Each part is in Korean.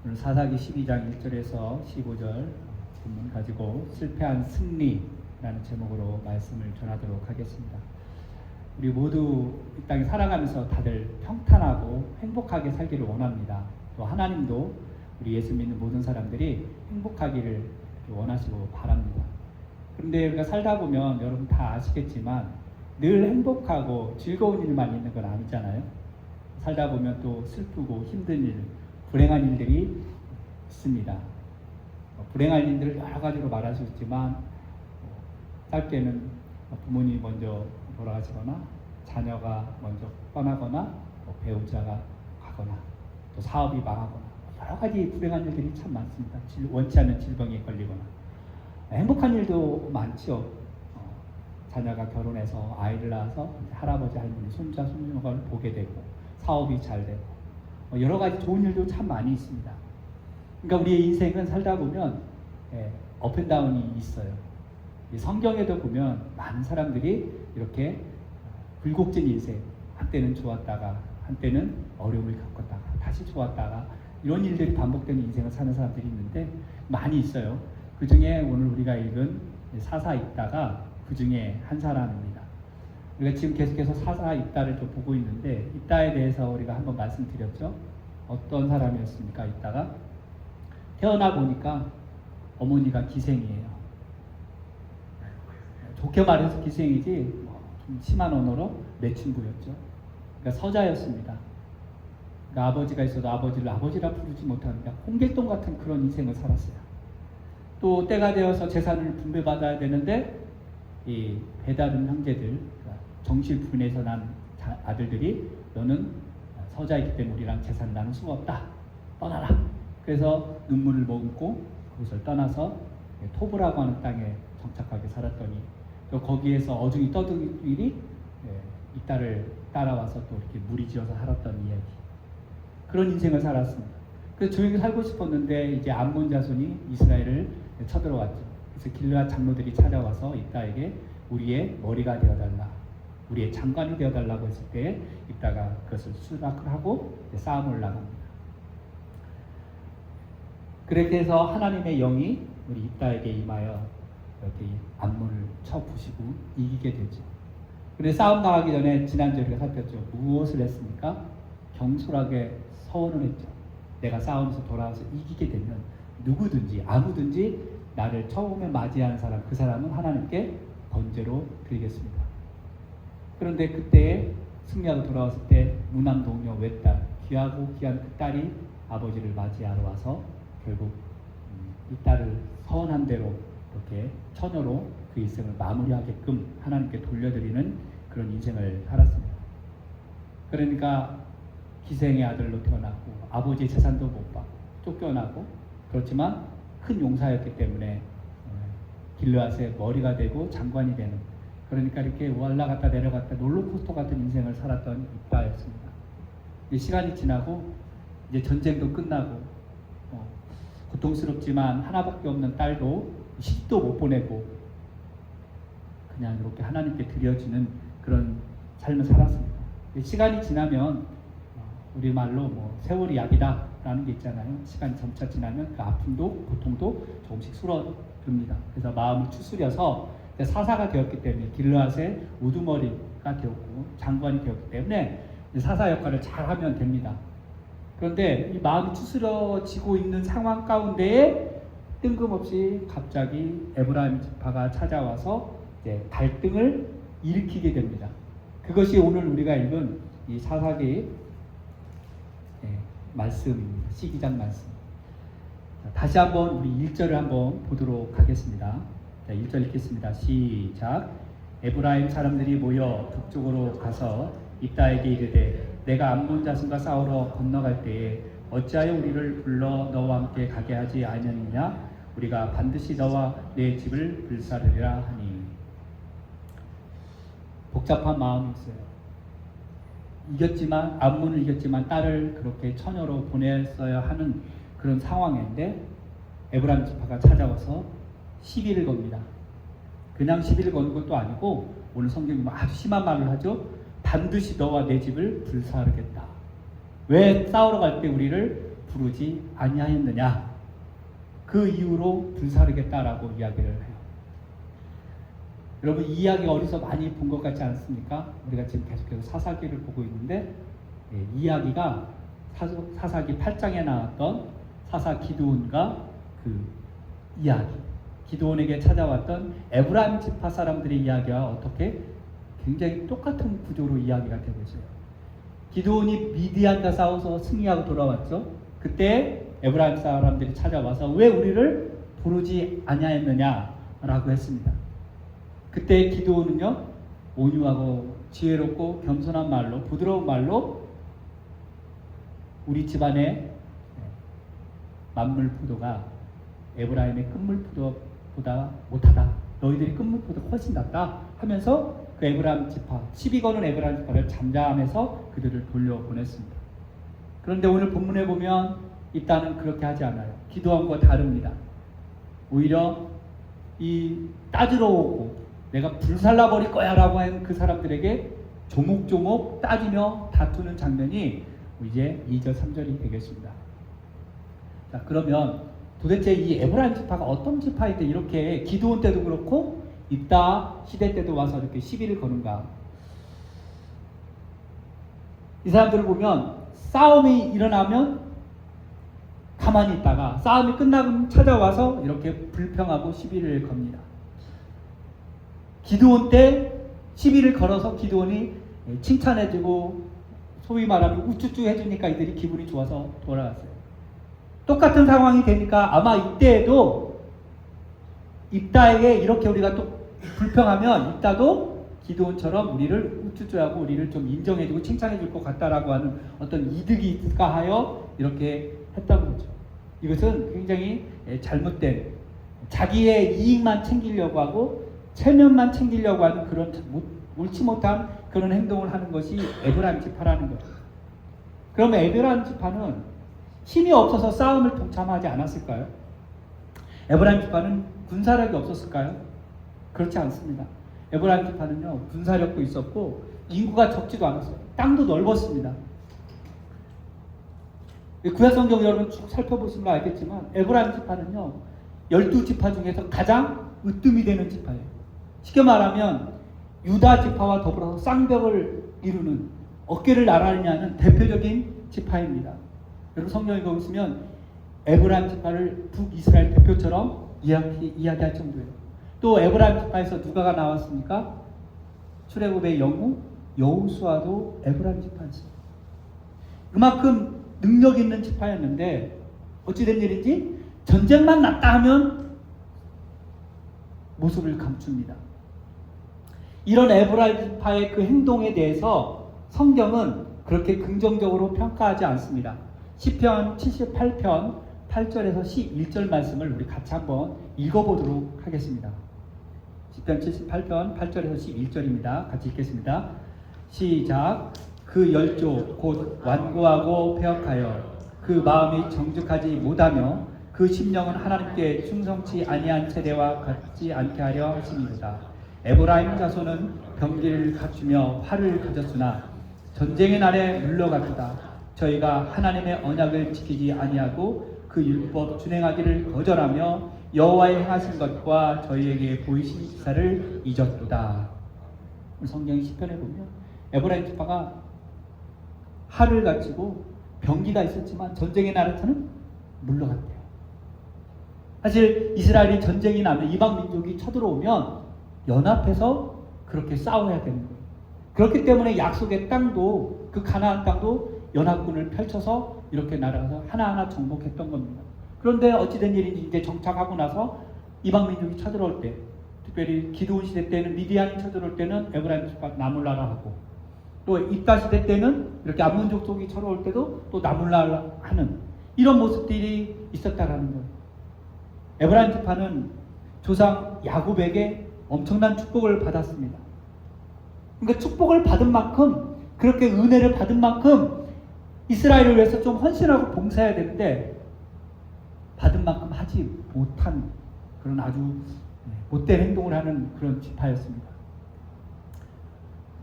오늘 사사기 12장 1절에서 15절 본문 가지고 실패한 승리라는 제목으로 말씀을 전하도록 하겠습니다. 우리 모두 이 땅에 살아가면서 다들 평탄하고 행복하게 살기를 원합니다. 또 하나님도 우리 예수 믿는 모든 사람들이 행복하기를 원하시고 바랍니다. 그런데 우리가 살다 보면 여러분 다 아시겠지만 늘 행복하고 즐거운 일만 있는 건 아니잖아요. 살다 보면 또 슬프고 힘든 일, 불행한 일들이 있습니다. 불행한 일들을 여러 가지로 말할 수 있지만 짧게는 부모님이 먼저 돌아가시거나 자녀가 먼저 떠나거나 배우자가 가거나 또 사업이 망하거나 여러 가지 불행한 일들이 참 많습니다. 원치 않는 질병에 걸리거나 행복한 일도 많죠. 자녀가 결혼해서 아이를 낳아서 할아버지 할머니 손자 손녀를 보게 되고 사업이 잘 되고 여러 가지 좋은 일도 참 많이 있습니다. 그러니까 우리의 인생은 살다 보면 업앤다운이 있어요. 성경에도 보면 많은 사람들이 이렇게 굴곡진 인생, 한때는 좋았다가 한때는 어려움을 겪었다가 다시 좋았다가 이런 일들이 반복되는 인생을 사는 사람들이 있는데 많이 있어요. 그 중에 오늘 우리가 읽은 사사 입다가 그 중에 한 사람입니다. 우리가 지금 계속해서 사사 입다를 좀 보고 있는데 입다에 대해서 우리가 한번 말씀드렸죠. 어떤 사람이었습니까? 입다가 태어나 보니까 어머니가 기생이에요. 좋게 말해서 기생이지 좀 심한 언어로 매춘부였죠. 그러니까 서자였습니다. 그러니까 아버지가 있어도 아버지를 아버지라 부르지 못하니까 홍길동 같은 그런 인생을 살았어요. 또 때가 되어서 재산을 분배받아야 되는데 이 배다른 형제들, 정실분에서 난 아들들이 너는 서자이기 때문에 우리랑 재산 나눌 수가 없다. 떠나라. 그래서 눈물을 머금고 그것을 떠나서 토브라고 하는 땅에 정착하게 살았더니 또 거기에서 어중이 떠들이 이딸을 따라와서 또 이렇게 무리지어서 살았던 이야기. 그런 인생을 살았습니다. 그래서 조용히 살고 싶었는데 이제 암몬 자손이 이스라엘을 쳐들어왔죠. 그래서 길르앗 장로들이 찾아와서 입다에게 우리의 머리가 되어달라, 우리의 장관이 되어달라고 했을 때 입다가 그것을 수락을 하고 싸움을 나갑니다. 그렇게 해서 하나님의 영이 우리 입다에게 임하여 이렇게 암몬을 쳐 부시고 이기게 되죠. 그런데 싸움 나가기 전에 지난주에 우리가 살폈죠. 무엇을 했습니까? 경솔하게 서원을 했죠. 내가 싸움에서 돌아와서 이기게 되면 누구든지 아무든지 나를 처음에 맞이하는 사람, 그 사람은 하나님께 번제로 드리겠습니다. 그런데 그때 승리하고 돌아왔을 때 무남 동료 외딸, 귀하고 귀한 그 딸이 아버지를 맞이하러 와서 결국 이 딸을 서원한 대로 이렇게 처녀로 그 인생을 마무리하게끔 하나님께 돌려드리는 그런 인생을 살았습니다. 그러니까 기생의 아들로 태어나고 아버지의 재산도 못 받고 쫓겨나고 그렇지만 큰 용사였기 때문에 길르앗의 머리가 되고 장관이 되는, 그러니까 이렇게 올라갔다 내려갔다 롤러코스터 같은 인생을 살았던 입다였습니다. 시간이 지나고 이제 전쟁도 끝나고 고통스럽지만 하나밖에 없는 딸도 시집도 못 보내고 그냥 이렇게 하나님께 드려지는 그런 삶을 살았습니다. 시간이 지나면 우리말로 세월이 약이다 라는 게 있잖아요. 시간이 점차 지나면 그 아픔도 고통도 조금씩 줄어듭니다. 그래서 마음을 추스려서 사사가 되었기 때문에 길르앗의 우두머리가 되었고 장관이 되었기 때문에 사사 역할을 잘 하면 됩니다. 그런데 이 마음이 추스러지고 있는 상황 가운데에 뜬금없이 갑자기 에브라임 지파가 찾아와서 이제 갈등을 일으키게 됩니다. 그것이 오늘 우리가 읽은 이 사사기 말씀입니다. 12장 말씀. 다시 한번 우리 1절을 한번 보도록 하겠습니다. 자, 1절 읽겠습니다. 시작. 에브라임 사람들이 모여 북쪽으로 가서 입다에게 이르되 내가 암몬 자손과 싸우러 건너갈 때에 어찌하여 우리를 불러 너와 함께 가게 하지 아니하느냐? 우리가 반드시 너와 내 집을 불사르리라 하니. 복잡한 마음이 있어요. 암몬을 이겼지만 딸을 그렇게 처녀로 보냈어야 하는 그런 상황인데 에브라임 지파가 찾아와서 시비를 겁니다. 그냥 시비를 거는 것도 아니고 오늘 성경이 아주 심한 말을 하죠. 반드시 너와 내 집을 불사르겠다. 왜 싸우러 갈 때 우리를 부르지 아니하였느냐. 그 이후로 불사르겠다라고 이야기를 해요. 여러분, 이 이야기 어디서 많이 본 것 같지 않습니까? 우리가 지금 계속해서 사사기를 보고 있는데, 이 이야기가 사사기 8장에 나왔던 사사 기드온과 그 이야기, 기드온에게 찾아왔던 에브라임 지파 사람들의 이야기와 어떻게 굉장히 똑같은 구조로 이야기가 되고 있어요. 기드온이 미디안과 싸워서 승리하고 돌아왔죠. 그때 에브라임 사람들이 찾아와서 왜 우리를 부르지 아니하였느냐라고 했습니다. 그때 기드온은요, 온유하고 지혜롭고 겸손한 말로, 부드러운 말로 우리 집안의 만물 포도가 에브라임의 끝물 포도보다 못하다. 너희들이 끝물 포도가 훨씬 낫다 하면서 그 에브라임 지파, 시비 거는 에브라임 지파를 잠잠해서 그들을 돌려보냈습니다. 그런데 오늘 본문에 보면 입다는 그렇게 하지 않아요. 기도원과 다릅니다. 오히려 이 따지러 오고 내가 불살라 버릴 거야 라고 한 그 사람들에게 조목조목 따지며 다투는 장면이 이제 2절 3절이 되겠습니다. 자, 그러면 도대체 이 에브라임 지파가 어떤 지파인데 이렇게 기드온 때도 그렇고 입다 시대 때도 와서 이렇게 시비를 거는가? 이 사람들을 보면 싸움이 일어나면 가만히 있다가 싸움이 끝나면 찾아와서 이렇게 불평하고 시비를 겁니다. 기드온 때 시비를 걸어서 기드온이 칭찬해주고 소위 말하면 우쭈쭈 해주니까 이들이 기분이 좋아서 돌아갔어요. 똑같은 상황이 되니까 아마 이때에도 입다에게 이렇게 우리가 또 불평하면 입다도 기드온처럼 우리를 우쭈쭈하고 우리를 좀 인정해주고 칭찬해줄 것 같다라고 하는 어떤 이득이 있을까 하여 이렇게 했던 거죠. 이것은 굉장히 잘못된, 자기의 이익만 챙기려고 하고 체면만 챙기려고 하는 그런 옳지 못한 그런 행동을 하는 것이 에브라임 지파라는 거죠. 그러면 에브라임 지파는 힘이 없어서 싸움을 동참하지 않았을까요? 에브라임 지파는 군사력이 없었을까요? 그렇지 않습니다. 에브라임 지파는요, 군사력도 있었고 인구가 적지도 않았어요. 땅도 넓었습니다. 구약성경 여러분 쭉 살펴보시면 알겠지만 에브라임 지파는요, 12지파 중에서 가장 으뜸이 되는 지파예요. 쉽게 말하면 유다 지파와 더불어서 쌍벽을 이루는, 어깨를 나란히 하는 대표적인 지파입니다. 여러분 성경 읽어보시면 에브라임 지파를 북이스라엘 대표처럼 이야기할 정도예요. 또 에브라임 지파에서 누가가 나왔습니까? 출애굽의 영웅 여호수아도 에브라임 지파였어요. 그만큼 능력 있는 지파였는데 어찌된 일인지 전쟁만 났다 하면 모습을 감춥니다. 이런 에브라임 지파의 그 행동에 대해서 성경은 그렇게 긍정적으로 평가하지 않습니다. 시편 78편 8절에서 11절 말씀을 우리 같이 한번 읽어보도록 하겠습니다. 시편 78편 8절에서 11절입니다. 같이 읽겠습니다. 시작. 그 열조 곧 완고하고 패역하여 그 마음이 정직하지 못하며 그 심령은 하나님께 충성치 아니한 세대와 같지 않게 하려 하심이로다. 에브라임 자손은 병기를 갖추며 활을 가졌으나 전쟁의 날에 물러갔도다. 저희가 하나님의 언약을 지키지 아니하고 그 율법 준행하기를 거절하며 여호와의 행하신 것과 저희에게 보이신 기사를 잊었도다. 성경 시편에 보면 에브라임 지파가 활을 갖추고 병기가 있었지만 전쟁의 날에서는 물러갔대요. 사실 이스라엘이 전쟁이 나면 이방 민족이 쳐들어오면 연합해서 그렇게 싸워야 되는 거예요. 그렇기 때문에 약속의 땅도, 그 가나안 땅도 연합군을 펼쳐서 이렇게 날아가서 하나하나 정복했던 겁니다. 그런데 어찌된 일인지 이제 정착하고 나서 이방 민족이 쳐들어올 때, 특별히 기드온 시대 때는 미디안이 쳐들어올 때는 에브라임 지파가 나몰라라 하고, 또 입다 시대 때는 이렇게 암몬 족속이 쳐들어올 때도 또 나몰라라 하는 이런 모습들이 있었다라는 거예요. 에브라임 지파는 조상 야곱에게 엄청난 축복을 받았습니다. 그러니까 축복을 받은 만큼, 그렇게 은혜를 받은 만큼 이스라엘을 위해서 좀 헌신하고 봉사해야 되는데 받은 만큼 하지 못한 그런 아주 못된 행동을 하는 그런 지파였습니다.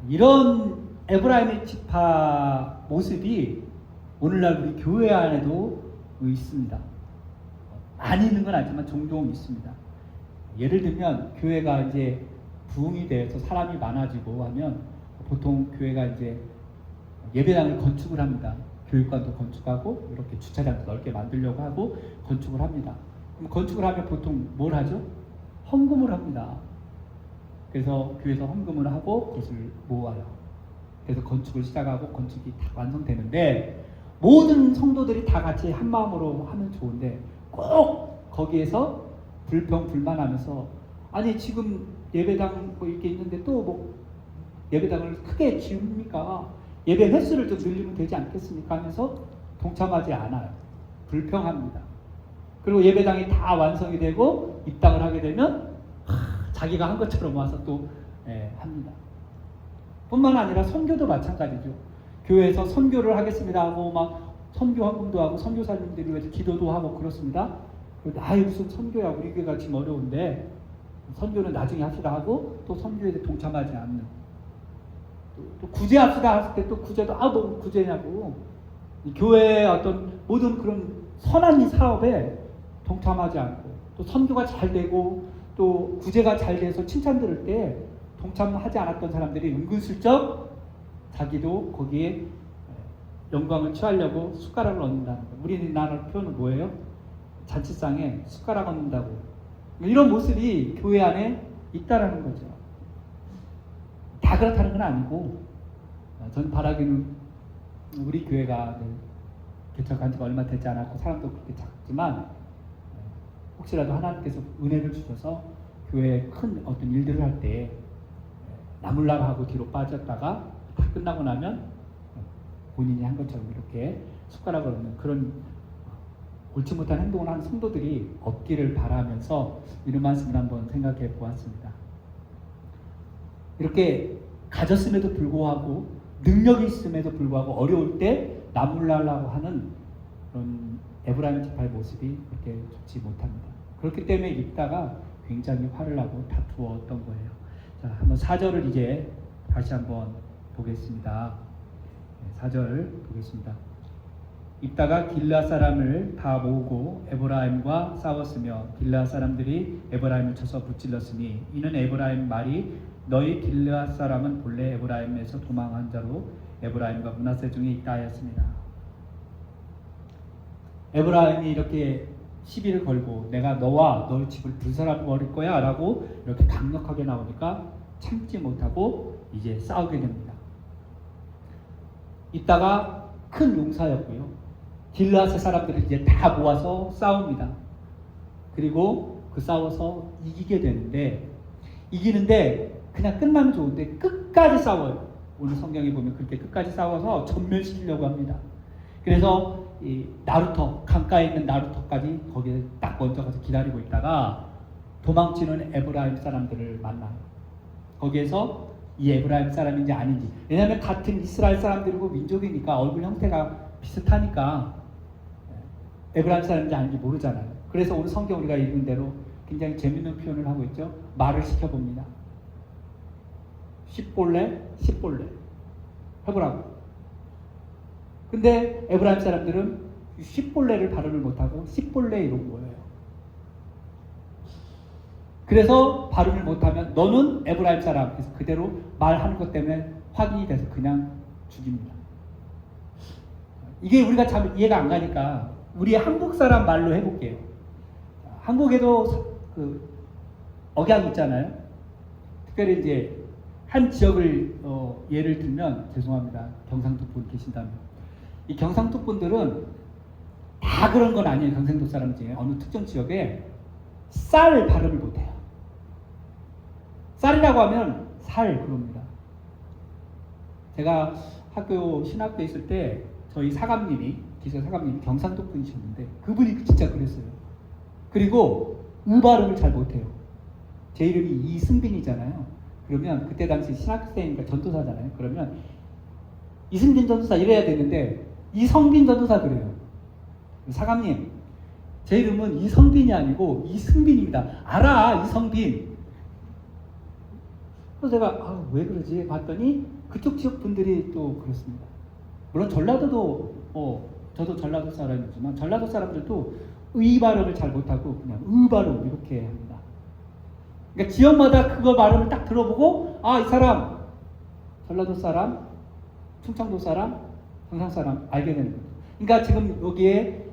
이런 에브라임의 지파 모습이 오늘날 우리 교회 안에도 있습니다. 많이 있는 건 아니지만 종종 있습니다. 예를 들면 교회가 이제 부흥이 돼서 사람이 많아지고 하면 보통 교회가 이제 예배당을 건축을 합니다. 교육관도 건축하고 이렇게 주차장도 넓게 만들려고 하고 건축을 합니다. 그럼 건축을 하면 보통 뭘 하죠? 헌금을 합니다. 그래서 교회에서 헌금을 하고 그것을 모아요. 그래서 건축을 시작하고 건축이 다 완성되는데 모든 성도들이 다 같이 한 마음으로 하면 좋은데 꼭 거기에서 불평불만하면서 아니 지금 예배당 뭐 이렇게 있는데 또 뭐 예배당을 크게 지읍니까? 예배 횟수를 좀 늘리면 되지 않겠습니까? 하면서 동참하지 않아요. 불평합니다. 그리고 예배당이 다 완성이 되고 입당을 하게 되면 자기가 한 것처럼 와서 또 합니다. 뿐만 아니라 선교도 마찬가지죠. 교회에서 선교를 하겠습니다 하고 막 선교 헌금도 하고 선교사님들을 위해서 기도도 하고 그렇습니다. 아이 무슨 선교야, 우리 교회가 지금 어려운데 선교는 나중에 합시다 하고 또 선교에 동참하지 않는, 또 구제합시다 했을 때 또 구제도 뭐 구제냐고, 교회의 어떤 모든 그런 선한 이 사업에 동참하지 않고 또 선교가 잘 되고 또 구제가 잘 돼서 칭찬 들을 때 동참하지 않았던 사람들이 은근슬쩍 자기도 거기에 영광을 취하려고 숟가락을 얹는다는 거예요. 우리나라 표현은 뭐예요? 잔치상에 숟가락 얹는다고. 이런 모습이 교회 안에 있다라는 거죠. 다 그렇다는 건 아니고, 전 바라기는 우리 교회가 개척한 지가 얼마 되지 않았고 사람도 그렇게 작지만 혹시라도 하나님께서 은혜를 주셔서 교회에 큰 어떤 일들을 할 때 나물나라 하고 뒤로 빠졌다가 다 끝나고 나면 본인이 한 것처럼 이렇게 숟가락을 얹는 그런 옳지 못한 행동을 하는 성도들이 없기를 바라면서 이런 말씀을 한번 생각해 보았습니다. 이렇게 가졌음에도 불구하고 능력이 있음에도 불구하고 어려울 때 나물나라고 하는 그런 에브라임 지파의 모습이 그렇게 좋지 못합니다. 그렇기 때문에 입다가 굉장히 화를 나고 다투었던 거예요. 자, 한번 4절을 이제 다시 한번 보겠습니다. 4절 보겠습니다. 입다가 길르앗 사람을 다 모으고 에브라임과 싸웠으며 길르앗 사람들이 에브라임을 쳐서 무찔렀으니 이는 에브라임 말이 너희 길르앗 사람은 본래 에브라임에서 도망한 자로 에브라임과 므낫세 중에 있다 하였습니다. 에브라임이 이렇게 시비를 걸고 내가 너와 너의 집을 불살라버릴 거야 라고 이렇게 강력하게 나오니까 참지 못하고 이제 싸우게 됩니다. 이따가 큰 용사였고요. 길르앗의 사람들을 이제 다 모아서 싸웁니다. 그리고 그 싸워서 이기게 되는데, 이기는데 그냥 끝나면 좋은데 끝까지 싸워요. 오늘 성경에 보면 그렇게 끝까지 싸워서 전멸시키려고 합니다. 그래서 이 나루터, 강가에 있는 나루터까지 거기에 딱 먼저 가서 기다리고 있다가 도망치는 에브라임 사람들을 만나요. 거기에서 이 에브라임 사람인지 아닌지, 왜냐하면 같은 이스라엘 사람들이고 민족이니까 얼굴 형태가 비슷하니까 에브라임 사람인지 아닌지 모르잖아요. 그래서 오늘 성경 우리가 읽은 대로 굉장히 재밌는 표현을 하고 있죠. 말을 시켜봅니다. 십볼래 해보라고. 근데 에브라임 사람들은 십볼래를 발음을 못하고 십볼래 이런 거예요. 그래서 발음을 못하면 너는 에브라임 사람, 그래서 그대로 말하는 것 때문에 확인이 돼서 그냥 죽입니다. 이게 우리가 참 이해가 안 가니까 우리 한국 사람 말로 해볼게요. 한국에도 그 억양 있잖아요. 특별히 이제 한 지역을 예를 들면, 죄송합니다, 경상도 분 계신다면, 이 경상도 분들은 다 그런 건 아니에요. 경상도 사람 중에 어느 특정 지역에 쌀 발음을 못해요. 쌀이라고 하면 살 그럽니다. 제가 신학교에 있을 때 저희 사감님이, 기숙 사감님이 경상도 분이셨는데 그분이 진짜 그랬어요. 그리고 발음을 잘 못해요. 제 이름이 이승빈이잖아요. 그러면 그때 당시 신학생이니까 전도사잖아요. 그러면 이승빈 전도사 이래야 되는데 이성빈 전도사 그래요. 사감님, 제 이름은 이성빈이 아니고 이승빈입니다. 알아, 이성빈. 그래서 제가 왜 그러지 봤더니 그쪽 지역 분들이 또 그렇습니다. 물론 전라도도 저도 전라도 사람이지만 전라도 사람들도 의 발음을 잘 못하고 그냥 의 발음 이렇게 합니다. 그러니까 지역마다 그거 발음을 딱 들어보고 아, 이 사람 전라도 사람, 충청도 사람, 경상 사람 알게 되는 거죠. 그러니까 지금 여기에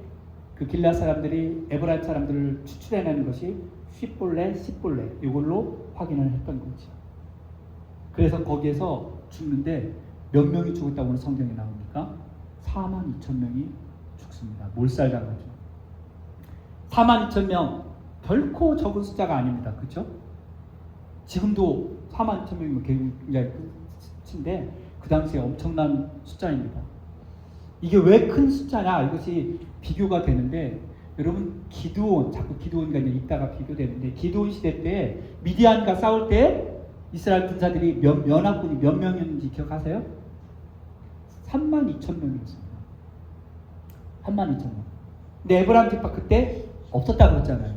그 길라 사람들이 에브라임 사람들을 추출해내는 것이 쉿볼레, 씹볼레 이걸로 확인을 했던 거죠. 그래서 거기에서 죽는데 몇 명이 죽었다고 성경에 나옵니까? 42,000명이 죽습니다. 몰살당하죠. 42,000명 결코 적은 숫자가 아닙니다. 그렇죠? 지금도 42,000명이면 굉장히 큰 수치인데 그 당시에 엄청난 숫자입니다. 이게 왜 큰 숫자냐? 이것이 비교가 되는데 여러분 기드온, 자꾸 기드온과 이따가 비교되는데 기드온 시대 때 미디안과 싸울 때 이스라엘 군사들이 연합군이 몇 명이었는지 기억하세요? 32,000명이었습니다. 32,000명. 근데 에브라임 지파 그때 없었다고 그랬잖아요.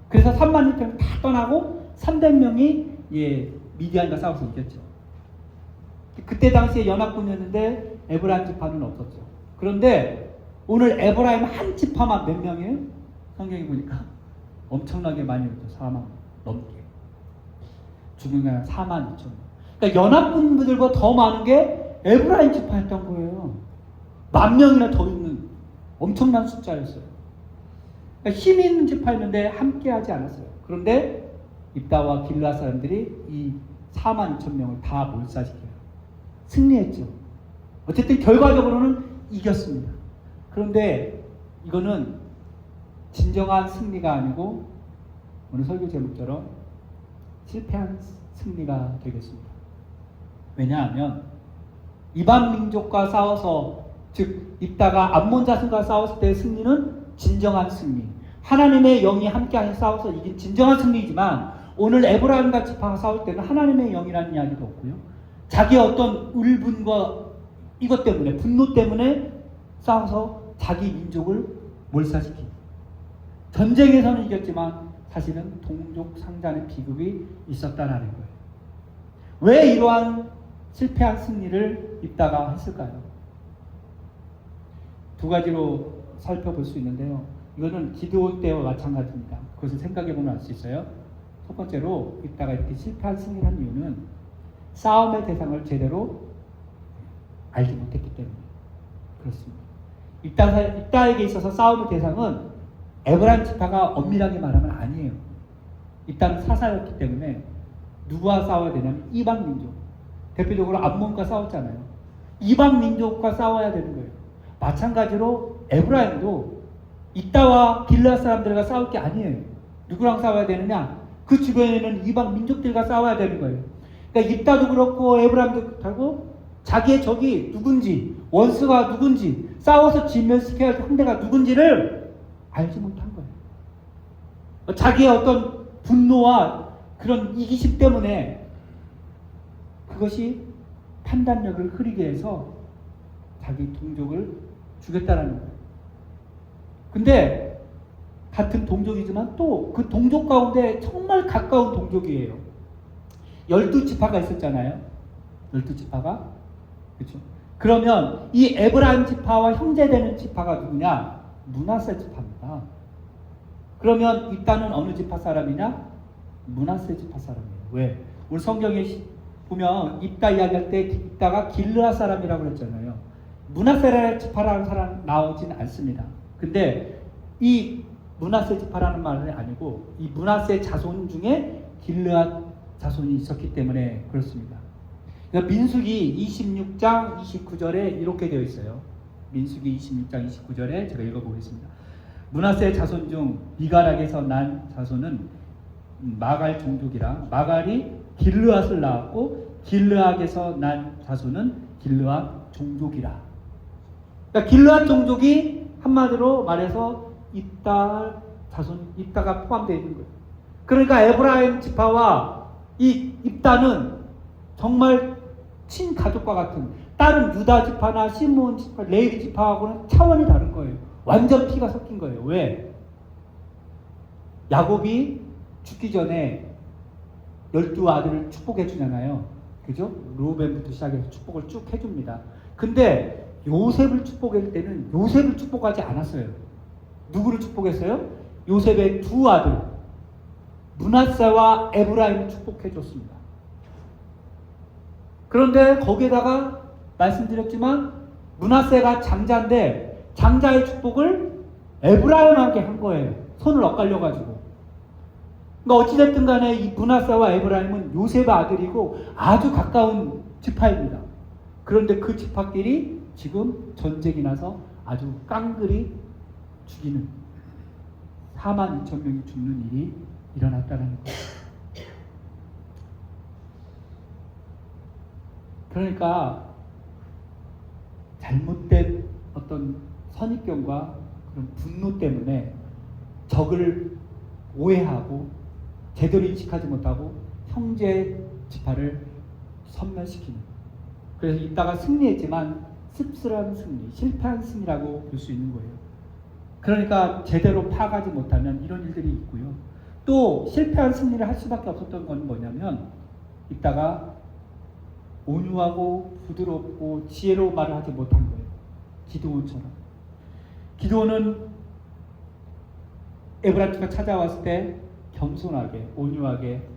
그래서 32,000명 다 떠나고 300명이 미디안과 싸워서 이겼죠. 그때 당시에 연합군이었는데 에브라임 지파는 없었죠. 그런데 오늘 에브라임 한 지파만 몇 명이에요? 성경에 보니까 엄청나게 많이 있죠. 4만 넘게. 죽은 게 42,000명. 그러니까 연합군들보다 더 많은 게 에브라임 지파였던 거예요. 10,000명이나 더 있는 엄청난 숫자였어요. 그러니까 힘 있는 지파였는데 함께 하지 않았어요. 그런데 입다와 길라 사람들이 이 42,000명을 다 몰살시켜요. 승리했죠. 어쨌든 결과적으로는 이겼습니다. 그런데 이거는 진정한 승리가 아니고 오늘 설교 제목처럼 실패한 승리가 되겠습니다. 왜냐하면 이방 민족과 싸워서 즉 입다가 암몬 자손과 싸웠을 때의 승리는 진정한 승리, 하나님의 영이 함께하여 싸워서 이긴 진정한 승리이지만 오늘 에브라임과 지파가 싸울 때는 하나님의 영이라는 이야기도 없고요, 자기의 어떤 울분과 이것 때문에 분노 때문에 싸워서 자기 민족을 몰살시키고 전쟁에서는 이겼지만 사실은 동족 상잔의 비극이 있었다는 거예요. 왜 이러한 실패한 승리를 입다가 했을까요? 두 가지로 살펴볼 수 있는데요. 이거는 기드온 때와 마찬가지입니다. 그것을 생각해보면 알 수 있어요. 첫 번째로 입다가 이렇게 실패한 승리를 한 이유는 싸움의 대상을 제대로 알지 못했기 때문에 그렇습니다. 입다에게 있어서 싸움의 대상은 에브라임 지파가 엄밀하게 말하면 아니에요. 입다는 사사였기 때문에 누구와 싸워야 되냐면 이방 민족, 대표적으로 암몬과 싸웠잖아요. 이방 민족과 싸워야 되는 거예요. 마찬가지로 에브라임도 입다와 길라 사람들과 싸울 게 아니에요. 누구랑 싸워야 되느냐? 그 주변에 있는 이방 민족들과 싸워야 되는 거예요. 그러니까 입다도 그렇고 에브라임도 그렇고 자기의 적이 누군지, 원수가 누군지, 싸워서 진멸시켜야 할 상대가 누군지를 알지 못한 거예요. 자기의 어떤 분노와 그런 이기심 때문에 그것이 판단력을 흐리게 해서 자기 동족을 죽였다라는 거예요. 근데 같은 동족이지만 또 그 동족 가운데 정말 가까운 동족이에요. 12지파가 있었잖아요. 12지파가. 그렇죠? 그러면 이 에브라임 지파와 형제되는 지파가 누구냐? 므낫세 지파입니다. 그러면 입다는 어느 지파 사람이냐? 므낫세 지파 사람이에요. 왜? 우리 성경에 보면 입다 이야기할 때 입다가 길르앗 사람이라고 했잖아요. 므낫세 지파라는 사람 나오진 않습니다. 근데 이 므낫세 지파라는 말은 아니고 이 므낫세 자손 중에 길르앗 자손이 있었기 때문에 그렇습니다. 그러니까 민수기 26장 29절에 이렇게 되어 있어요. 민수기 26장 29절에 제가 읽어보겠습니다. 므낫세 자손 중 미갈락에서 난 자손은 마갈 종족이라 마갈이 길르앗을 낳았고 길르앗에서 난 자손은 길르앗 종족이라. 그러니까 길르앗 종족이 한마디로 말해서 입다 자손, 입다가 포함되어 있는 거예요. 그러니까 에브라임 지파와 이 입다는 정말 친가족과 같은, 다른 유다 지파나 시므온 지파, 레위 지파하고는 차원이 다른 거예요. 완전 피가 섞인 거예요. 왜? 야곱이 죽기 전에 12아들을 축복해 주잖아요. 그죠? 르우벤부터 시작해서 축복을 쭉 해줍니다. 근데 요셉을 축복할 때는 요셉을 축복하지 않았어요. 누구를 축복했어요? 요셉의 두 아들 므낫세와 에브라임을 축복해 줬습니다. 그런데 거기에다가 말씀드렸지만 므낫세가 장자인데 장자의 축복을 에브라임에게 한 거예요. 손을 엇갈려 가지고. 그러니까 어찌됐든 간에 이 므낫세와 에브라임은 요셉의 아들이고 아주 가까운 지파입니다. 그런데 그 지파끼리 지금 전쟁이 나서 아주 깡그리 죽이는 4만 2천 명이 죽는 일이 일어났다는 거예요. 그러니까 잘못된 어떤 선입견과 그런 분노 때문에 적을 오해하고 제대로 인식하지 못하고 형제 지파를 섬멸시키는, 그래서 이따가 승리했지만 씁쓸한 승리, 실패한 승리라고 볼 수 있는 거예요. 그러니까 제대로 파악하지 못하면 이런 일들이 있고요. 또 실패한 승리를 할 수밖에 없었던 건 뭐냐면 이따가 온유하고 부드럽고 지혜로운 말을 하지 못한 거예요. 기드온처럼. 기드온은 에브라임 지파가 찾아왔을 때 겸손하게 온유하게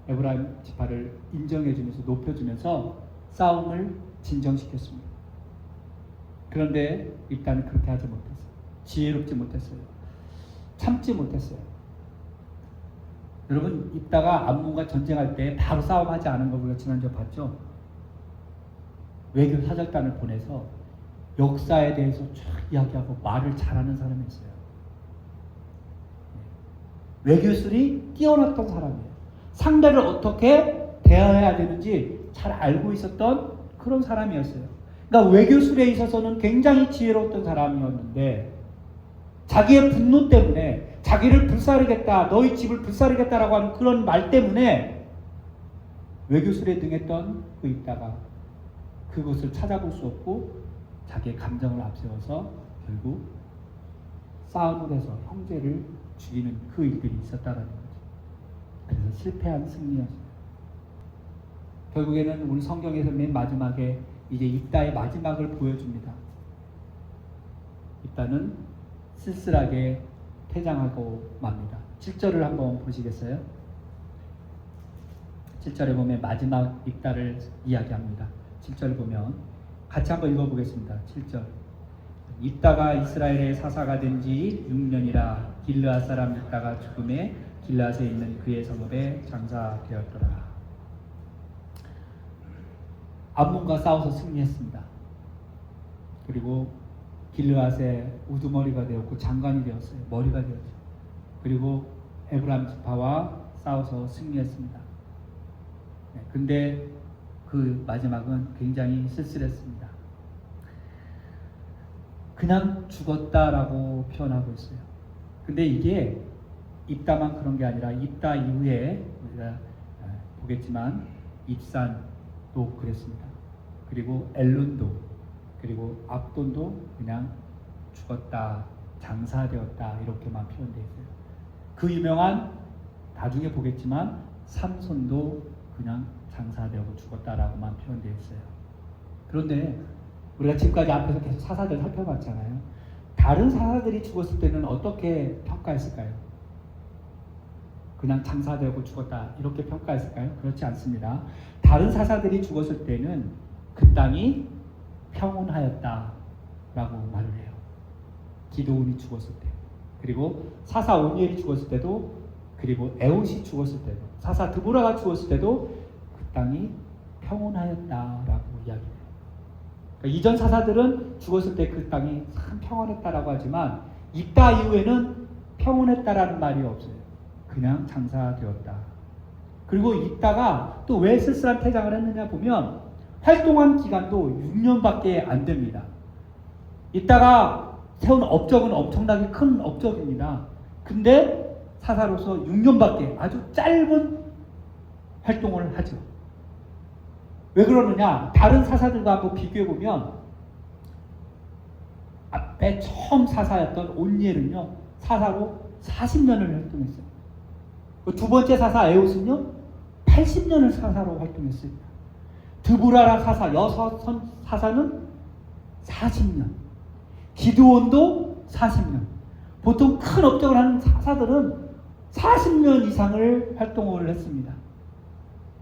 에브라임 지파를 인정해주면서 높여주면서 싸움을 진정시켰습니다. 그런데 일단은 그렇게 하지 못했어요. 지혜롭지 못했어요. 참지 못했어요. 여러분, 이따가 암몬과 전쟁할 때 바로 싸움하지 않은 거 우리가 지난주에 봤죠? 외교 사절단을 보내서 역사에 대해서 쭉 이야기하고 말을 잘하는 사람이었어요. 외교술이 뛰어났던 사람이에요. 상대를 어떻게 대해야 되는지 잘 알고 있었던 그런 사람이었어요. 그러니까 외교술에 있어서는 굉장히 지혜로웠던 사람이었는데 자기의 분노 때문에 자기를 불사르겠다, 너희 집을 불사르겠다라고 하는 그런 말 때문에 외교술에 등했던 그 있다가 그것을 찾아볼 수 없고 자기의 감정을 앞세워서 결국 싸움을 해서 형제를 죽이는 그 일들이 있었다는 거죠. 그래서 실패한 승리였어요. 결국에는 우리 성경에서 맨 마지막에 이제 입다의 마지막을 보여줍니다. 입다는 쓸쓸하게 퇴장하고 맙니다. 7절을 한번 보시겠어요? 7절에 보면 마지막 입다를 이야기합니다. 7절을 보면 같이 한번 읽어보겠습니다. 7절. 입다가 이스라엘의 사사가 된 지 6년이라 길르앗 사람 입다가 죽음에 길르앗에 있는 그의 성읍에 장사되었더라. 암몬과 싸워서 승리했습니다. 그리고 길르앗의 우두머리가 되었고 장관이 되었어요. 머리가 되었죠. 그리고 에브라임 지파와 싸워서 승리했습니다. 근데 그 마지막은 굉장히 쓸쓸했습니다. 그냥 죽었다라고 표현하고 있어요. 근데 이게 입다만 그런 게 아니라 입다 이후에 우리가 보겠지만 입산도 그랬습니다. 그리고 엘론도, 그리고 압돈도 그냥 죽었다, 장사되었다 이렇게만 표현되어 있어요. 그 유명한, 나중에 보겠지만 삼손도 그냥 장사되고 죽었다라고만 표현되어 있어요. 그런데 우리가 지금까지 앞에서 계속 사사들 살펴봤잖아요. 다른 사사들이 죽었을 때는 어떻게 평가했을까요? 그냥 장사되고 죽었다 이렇게 평가했을까요? 그렇지 않습니다. 다른 사사들이 죽었을 때는 그 땅이 평온하였다라고 말을 해요. 기드온이 죽었을 때, 그리고 사사 오니엘이 죽었을 때도, 그리고 에옷이 죽었을 때도, 사사 드보라가 죽었을 때도 그 땅이 평온하였다라고 이야기해요. 그러니까 이전 사사들은 죽었을 때 그 땅이 참 평온했다라고 하지만 입다 이후에는 평온했다라는 말이 없어요. 그냥 장사되었다. 그리고 입다가 또 왜 쓸쓸한 퇴장을 했느냐 보면 활동한 기간도 6년밖에 안 됩니다. 입다가 세운 업적은 엄청나게 큰 업적입니다. 근데 사사로서 6년밖에 아주 짧은 활동을 하죠. 왜 그러느냐? 다른 사사들과 한번 비교해보면 앞에 처음 사사였던 온니엘은요, 사사로 40년을 활동했어요. 두 번째 사사 에옷은요, 80년을 사사로 활동했습니다. 드보라라 사사, 여섯 사사는 40년. 기드온도 40년. 보통 큰 업적을 하는 사사들은 40년 이상을 활동을 했습니다.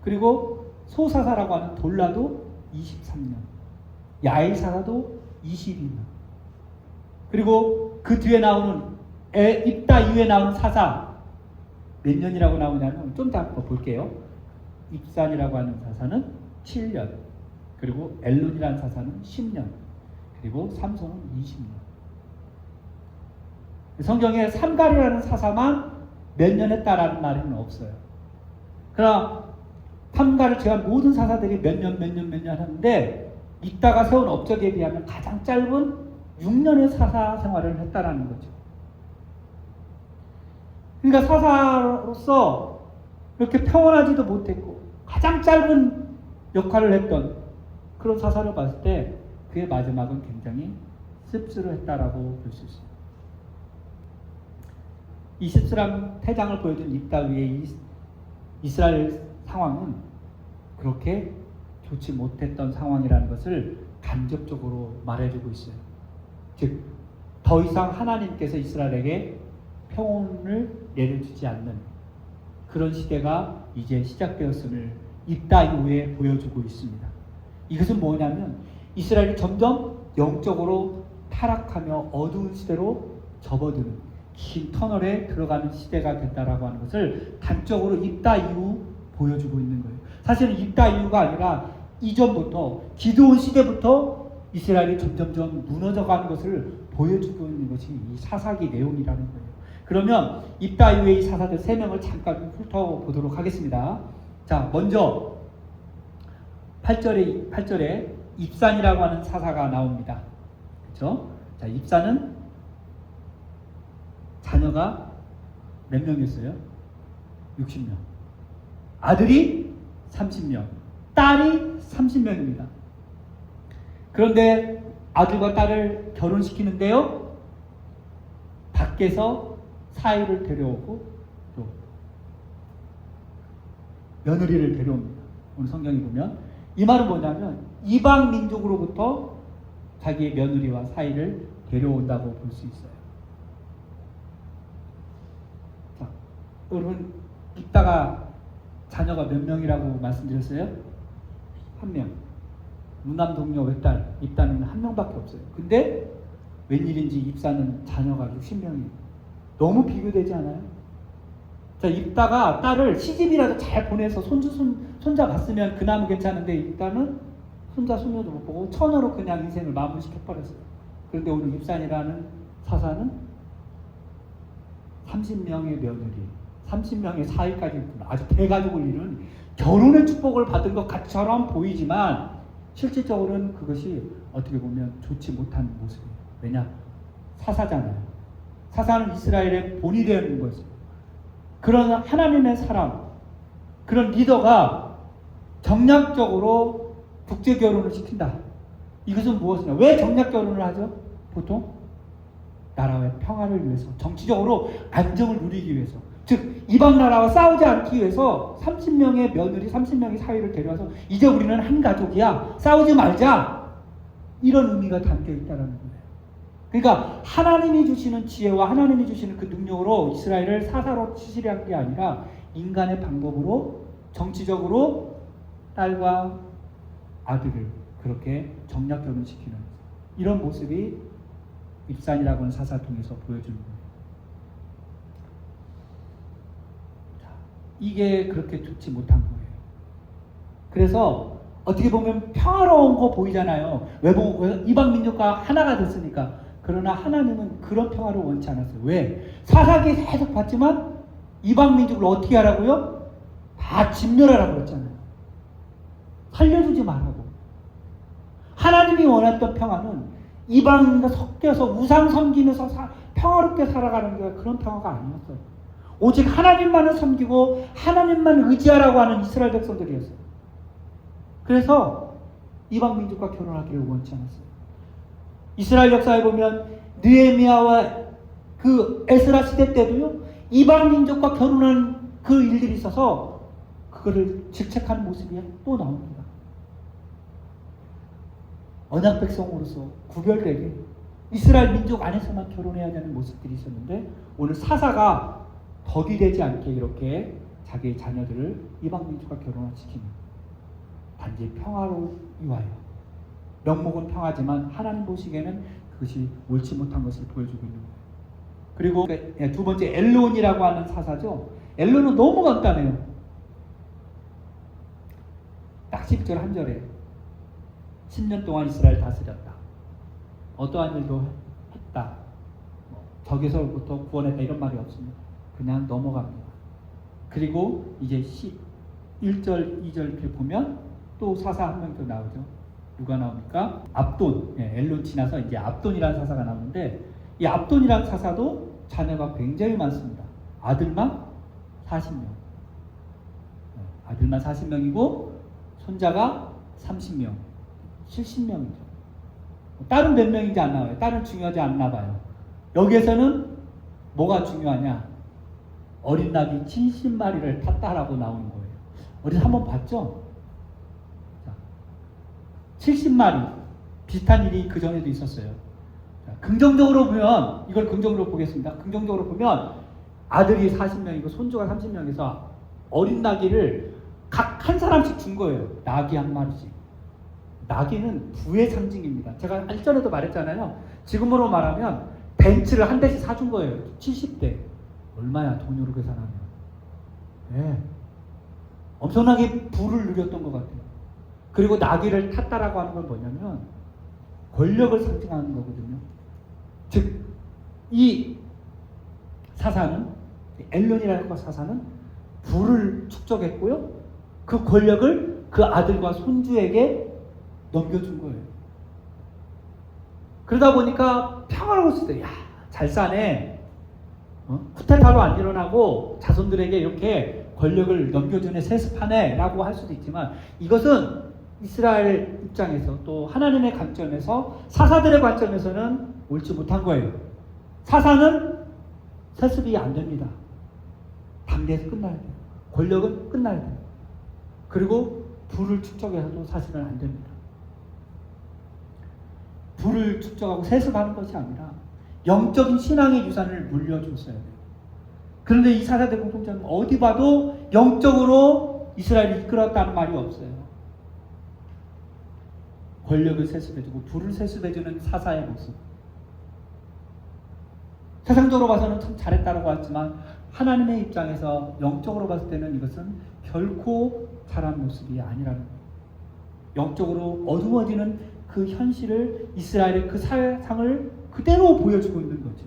그리고 소사사라고 하는 돌라도 23년. 야일사사도 22년. 그리고 그 뒤에 나오는 입다 이후에 나오는 사사 몇 년이라고 나오냐면 좀 더 볼게요. 입산이라고 하는 사사는 7년, 그리고 엘론이라는 사사는 10년, 그리고 삼손은 20년. 성경에 삼갈이라는 사사만 몇 년 했다라는 말은 없어요. 그러나 삼갈을 제한 모든 사사들이 몇 년 하는데 이따가 세운 업적에 비하면 가장 짧은 6년의 사사 생활을 했다라는 거죠. 그러니까 사사로서 이렇게 평온하지도 못했고 가장 짧은 역할을 했던 그런 사사를 봤을 때 그의 마지막은 굉장히 씁쓸했다라고 볼 수 있습니다. 이 씁쓸한 태장을 보여준 입다위의 이스라엘 상황은 그렇게 좋지 못했던 상황이라는 것을 간접적으로 말해주고 있어요. 즉, 더 이상 하나님께서 이스라엘에게 평온을 내려주지 않는 그런 시대가 이제 시작되었음을 입다 이후에 보여주고 있습니다. 이것은 뭐냐면 이스라엘이 점점 영적으로 타락하며 어두운 시대로 접어드는 긴 터널에 들어가는 시대가 된다라고 하는 것을 단적으로 입다 이후 보여주고 있는 거예요. 사실은 입다 이후가 아니라 이전부터 기드온 시대부터 이스라엘이 점점점 무너져가는 것을 보여주고 있는 것이 이 사사기 내용이라는 거예요. 그러면 입다 이후의 이 사사들 3명을 잠깐 훑어보도록 하겠습니다. 자, 먼저 8절에 입산이라고 하는 사사가 나옵니다. 그렇죠? 자, 입산은 자녀가 몇 명이었어요? 60명. 아들이 30명, 딸이 30명입니다. 그런데 아들과 딸을 결혼시키는데요, 밖에서 사위를 데려오고 또 며느리를 데려옵니다. 오늘 성경에 보면 이 말은 뭐냐면 이방 민족으로부터 자기의 며느리와 사위를 데려온다고 볼 수 있어요. 자, 여러분 입다가 자녀가 몇 명이라고 말씀드렸어요? 1명. 무남 동료 외딸 입다는 1명밖에 없어요. 근데 웬일인지 입사는 자녀가 60명이에요. 너무 비교되지 않아요? 자, 입다가 딸을 시집이라도 잘 보내서 손자 봤으면 그나마 괜찮은데 입다는 손자 손녀도 못 보고 처녀로 그냥 인생을 마무리시켜버렸어요. 그런데 오늘 입산이라는 사사는 30명의 며느리, 30명의 사위까지 아주 대가족을 이룬 결혼의 축복을 받은 것처럼 보이지만 실질적으로는 그것이 어떻게 보면 좋지 못한 모습이에요. 왜냐? 사사잖아요. 사사는 이스라엘의 본이 되는 거죠. 그런 하나님의 사람, 그런 리더가 정략적으로 국제 결혼을 시킨다. 이것은 무엇이냐? 왜 정략 결혼을 하죠? 보통 나라의 평화를 위해서, 정치적으로 안정을 누리기 위해서, 즉 이방 나라와 싸우지 않기 위해서 30명의 며느리, 30명의 사위를 데려와서 이제 우리는 한 가족이야, 싸우지 말자, 이런 의미가 담겨 있다는 거예요. 그러니까 하나님이 주시는 지혜와 하나님이 주시는 그 능력으로 이스라엘을 사사로 치시려한 게 아니라 인간의 방법으로 정치적으로 딸과 아들을 그렇게 정략 결혼시키는 이런 모습이 입산이라고 하는 사사를 통해서 보여주는 거예요. 자, 이게 그렇게 좋지 못한 거예요. 그래서 어떻게 보면 평화로운 거 보이잖아요. 이방 민족과 하나가 됐으니까. 그러나 하나님은 그런 평화를 원치 않았어요. 왜? 사사기 계속 봤지만 이방 민족을 어떻게 하라고요? 다 진멸하라고 그랬잖아요. 살려주지 말라고. 하나님이 원했던 평화는 이방인과 섞여서 우상 섬기면서 평화롭게 살아가는 게 그런 평화가 아니었어요. 오직 하나님만을 섬기고 하나님만 의지하라고 하는 이스라엘 백성들이었어요. 그래서 이방 민족과 결혼하기를 원치 않았어요. 이스라엘 역사에 보면 느헤미야와 그 에스라 시대 때도요, 이방 민족과 결혼한 그 일들이 있어서 그거를 질책하는 모습이 또 나옵니다. 언약 백성으로서 구별되게 이스라엘 민족 안에서만 결혼해야 되는 모습들이 있었는데 오늘 사사가 덕이 되지 않게 이렇게 자기의 자녀들을 이방 민족과 결혼시키는 단지 평화로 위하여 명목은 평화지만 하나님 보시기에는 그것이 옳지 못한 것을 보여주고 있는 거예요. 그리고 두 번째 엘론이라고 하는 사사죠. 엘론은 너무 간단해요. 딱 10절 한 절에 10년 동안 이스라엘 다스렸다. 어떠한 일도 했다. 적에서부터 구원했다 이런 말이 없습니다. 그냥 넘어갑니다. 그리고 이제 1절, 2절 이렇게 보면 또 사사 한 명 더 나오죠. 누가 나옵니까? 압돈. 엘론 지나서 이제 압돈이라는 사사가 나오는데 이 압돈이라는 사사도 자녀가 굉장히 많습니다. 아들만 40명. 아들만 40명이고 손자가 30명. 70명이죠. 딸은 몇 명인지 안 나와요. 딸은 중요하지 않나 봐요. 여기에서는 뭐가 중요하냐? 어린 낙이 70마리를 탔다라고 나오는 거예요. 어디서 한번 봤죠? 자, 70마리. 비슷한 일이 그 전에도 있었어요. 자, 긍정적으로 보면, 이걸 긍정적으로 보겠습니다. 긍정적으로 보면 아들이 40명이고 손주가 30명에서 어린 나귀를 각 한 사람씩 준 거예요. 나귀 한 마리씩. 나귀는 부의 상징입니다. 제가 일전에도 말했잖아요. 지금으로 말하면 벤츠를 한 대씩 사준 거예요. 70대. 얼마야 돈으로 계산하면. 네. 엄청나게 부를 누렸던 것 같아요. 그리고 나귀를 탔다라고 하는 건 뭐냐면 권력을 상징하는 거거든요. 즉, 이 사사는, 엘론이라는 사사는 부를 축적했고요. 그 권력을 그 아들과 손주에게 넘겨준 거예요. 그러다 보니까 평화로웠을 때, 야, 잘 사네. 쿠데타도 안 일어나고 자손들에게 이렇게 권력을 넘겨주네, 세습하네 라고 할 수도 있지만 이것은 이스라엘 입장에서 또 하나님의 관점에서 사사들의 관점에서는 옳지 못한 거예요. 사사는 세습이 안 됩니다. 당대에서 끝나야 돼요. 권력은 끝나야 돼요. 그리고 부를 축적해서도 사실은 안 됩니다. 부를 축적하고 세습하는 것이 아니라 영적인 신앙의 유산을 물려줬어야 돼요. 그런데 이 사사들 공통점은 어디 봐도 영적으로 이스라엘을 이끌었다는 말이 없어요. 권력을 세습해주고 부를 세습해주는 사사의 모습. 세상적으로 봐서는 참 잘했다고 하지만 하나님의 입장에서 영적으로 봤을 때는 이것은 결코 잘한 모습이 아니라는 거예요. 영적으로 어두워지는 그 현실을 이스라엘의 그 사상을 그대로 보여주고 있는 거죠.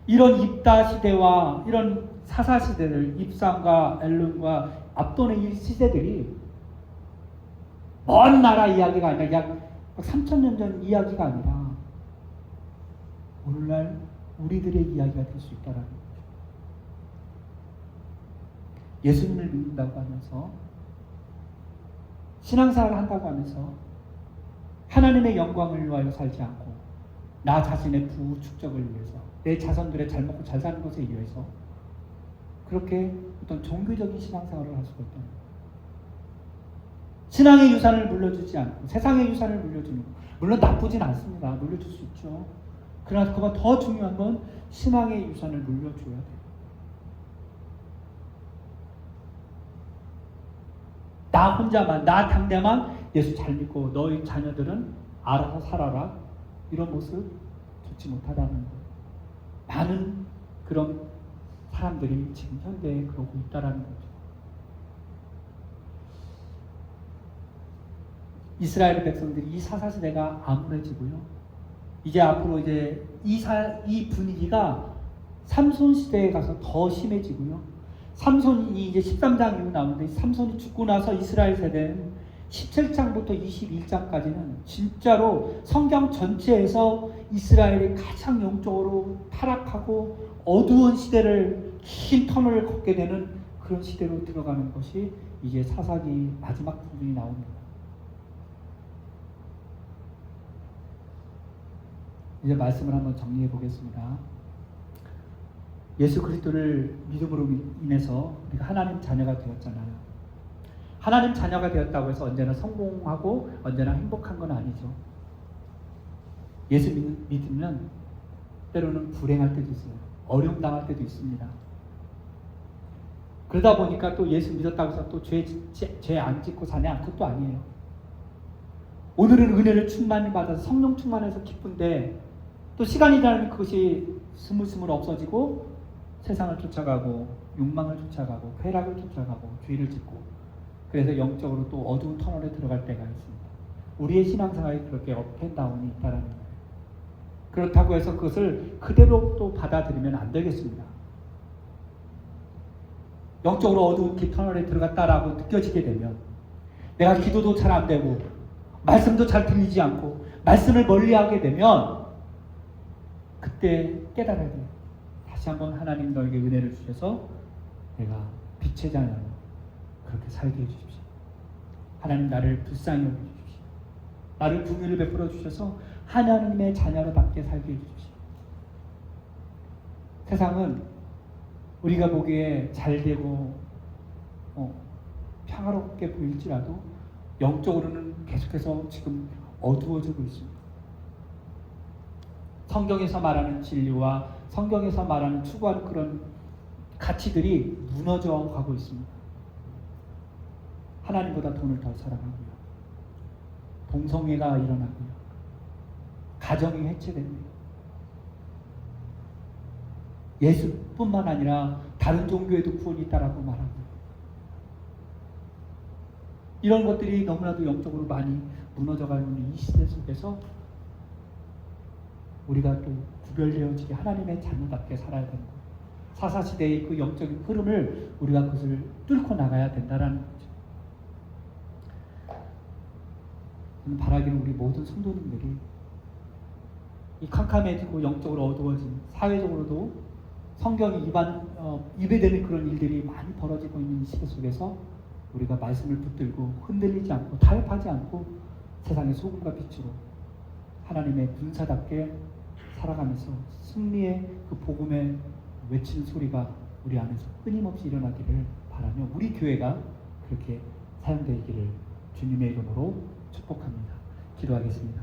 이런 입다 시대와 이런 사사 시대들, 입삼과 엘론과 압돈의 이 시대들이 먼 나라 이야기가 아니라 약 3,000년 전 이야기가 아니라 오늘날 우리들의 이야기가 될 수 있다는 거죠. 예수님을 믿는다고 하면서 신앙생활을 한다고 하면서 하나님의 영광을 위하여 살지 않고 나 자신의 부 축적을 위해서 내 자손들의 잘 먹고 잘 사는 것에 의해서 그렇게 어떤 종교적인 신앙생활을 할 수가 있다는 거예요. 신앙의 유산을 물려주지 않고 세상의 유산을 물려주는 것. 물론 나쁘진 않습니다. 물려줄 수 있죠. 그러나 그보다 더 중요한 건 신앙의 유산을 물려줘야 돼요. 나 혼자만, 나 당대만 예수 잘 믿고 너희 자녀들은 알아서 살아라. 이런 모습 좋지 못하다는 거예요. 많은 그런 사람들이 지금 현대에 그러고 있다는 거죠. 이스라엘 백성들이 이 사사시대가 암울해지고요. 이제 앞으로 이제 이 분위기가 삼손 시대에 가서 더 심해지고요. 삼손이 이제 13장 이후 나오는데 삼손이 죽고 나서 이스라엘 세대는 17장부터 21장까지는 진짜로 성경 전체에서 이스라엘이 가장 영적으로 타락하고 어두운 시대를 긴 터널을 걷게 되는 그런 시대로 들어가는 것이 이제 사사기 마지막 부분이 나옵니다. 이제 말씀을 한번 정리해 보겠습니다. 예수 그리스도를 믿음으로 인해서 우리가 하나님 자녀가 되었잖아요. 하나님 자녀가 되었다고 해서 언제나 성공하고 언제나 행복한 건 아니죠. 예수 믿으면 때로는 불행할 때도 있어요. 어려움 당할 때도 있습니다. 그러다 보니까 또 예수 믿었다고 해서 또 죄 안 짓고 사냐? 그것도 아니에요. 오늘은 은혜를 충만히 받아서 성령 충만해서 기쁜데 또 시간이 지나면 그것이 스물스물 없어지고 세상을 쫓아가고 욕망을 쫓아가고 쾌락을 쫓아가고 죄를 짓고 그래서 영적으로 또 어두운 터널에 들어갈 때가 있습니다. 우리의 신앙생활이 그렇게 업앤다운이 있다는 거예요. 그렇다고 해서 그것을 그대로 또 받아들이면 안 되겠습니다. 영적으로 어두운 길 터널에 들어갔다라고 느껴지게 되면 내가 기도도 잘 안 되고 말씀도 잘 들리지 않고 말씀을 멀리하게 되면 그때 깨달아야 돼요. 다시 한번 하나님 너에게 은혜를 주셔서 내가 빛의 자녀로 그렇게 살게 해주십시오. 하나님 나를 불쌍히 여겨주십시오. 나를 긍휼을 베풀어 주셔서 하나님의 자녀로답게 살게 해주십시오. 세상은 우리가 보기에 잘되고 평화롭게 보일지라도 영적으로는 계속해서 지금 어두워지고 있습니다. 성경에서 말하는 진리와 성경에서 말하는 추구하는 그런 가치들이 무너져 가고 있습니다. 하나님보다 돈을 더 사랑하고요. 동성애가 일어나고요. 가정이 해체됩니다. 예수뿐만 아니라 다른 종교에도 구원이 있다라고 말하고요. 이런 것들이 너무나도 영적으로 많이 무너져가는 이 시대 속에서 우리가 또 구별되어지게 하나님의 자녀답게 살아야 되는 거예요. 사사시대의 그 영적인 흐름을 우리가 그것을 뚫고 나가야 된다는 거죠. 저는 바라기는 우리 모든 성도님들이 이 캄캄해지고 영적으로 어두워진 사회적으로도 성경이 위배되는 그런 일들이 많이 벌어지고 있는 이 시대 속에서 우리가 말씀을 붙들고 흔들리지 않고 타협하지 않고 세상의 소금과 빛으로 하나님의 군사답게 살아가면서 승리의 그 복음의 외치는 소리가 우리 안에서 끊임없이 일어나기를 바라며 우리 교회가 그렇게 사용되기를 주님의 이름으로 축복합니다. 기도하겠습니다.